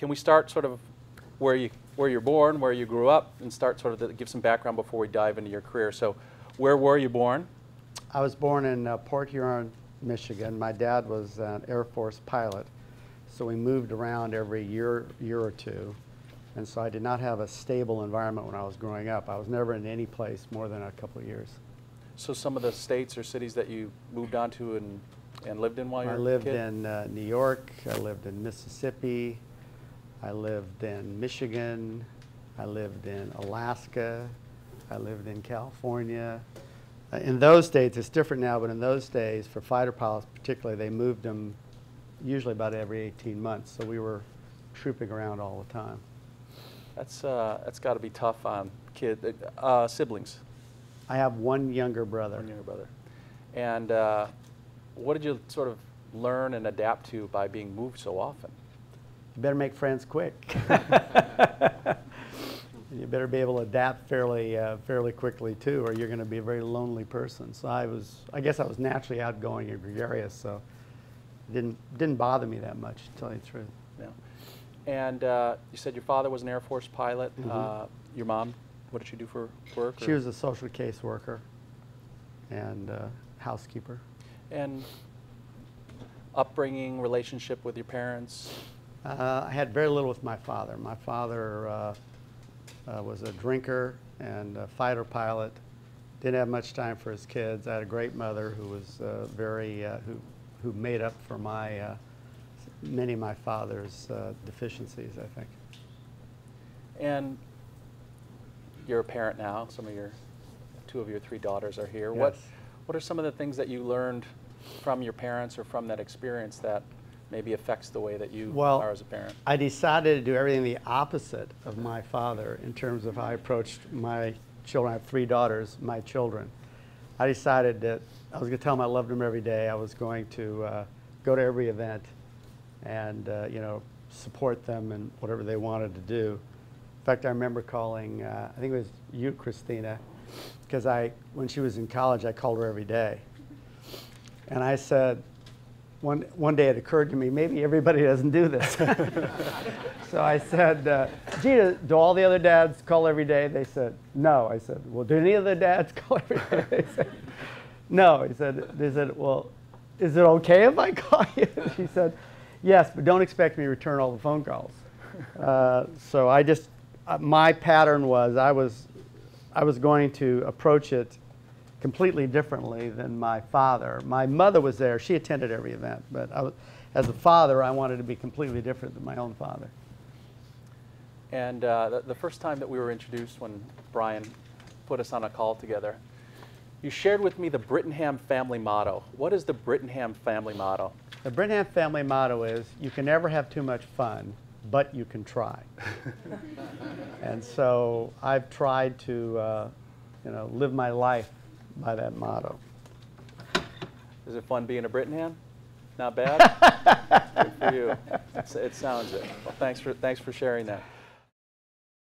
can we start sort of where you're born, where you grew up, and start sort of to give some background before we dive into your career. So where were you born? I was born in Port Huron, Michigan. My dad was an Air Force pilot, so we moved around every year or two. And so I did not have a stable environment when I was growing up. I was never in any place more than a couple of years. So some of the states or cities that you moved on to and lived in while you were a kid? I lived in New York, I lived in Mississippi, I lived in Michigan, I lived in Alaska, I lived in California. In those states, it's different now, but in those days, for fighter pilots particularly, they moved them usually about every 18 months, so we were trooping around all the time. That's got to be tough on siblings. I have one younger brother. One younger brother. And what did you sort of learn and adapt to by being moved so often? You better make friends quick. You better be able to adapt fairly quickly too, or you're going to be a very lonely person. So I guess I was naturally outgoing and gregarious, so it didn't bother me that much, to tell you the truth. Yeah. And you said your father was an Air Force pilot. Mm-hmm. Your mom, what did she do for work? She was a social case worker and housekeeper. And upbringing, relationship with your parents? I had very little with my father. My father was a drinker and a fighter pilot. Didn't have much time for his kids. I had a great mother who was who made up for many of my father's deficiencies, I think. And you're a parent now. Two of your three daughters are here. Yes. What are some of the things that you learned from your parents or from that experience that maybe affects the way that you are as a parent? I decided to do everything the opposite of my father in terms of how I approached my children. I have three daughters, my children. I decided that I was going to tell them I loved them every day. I was going to go to every event and support them in whatever they wanted to do. In fact, I remember calling, I think it was you, Christina, because when she was in college, I called her every day. And I said, one day it occurred to me, maybe everybody doesn't do this. So I said, gee, do all the other dads call every day? They said, no. I said, well, do any of the dads call every day? They said, no. They said, well, is it okay if I call you? She said, yes, but don't expect me to return all the phone calls. So my pattern was I was going to approach it completely differently than my father. My mother was there. She attended every event. But as a father, I wanted to be completely different than my own father. And the first time that we were introduced, when Brian put us on a call together, you shared with me the Brittingham family motto. What is the Brittingham family motto? The Brittingham family motto is, you can never have too much fun, but you can try. And so I've tried to live my life by that motto. Is it fun being a Brittingham? Not bad? Good for you. It sounds it. Well, thanks for sharing that.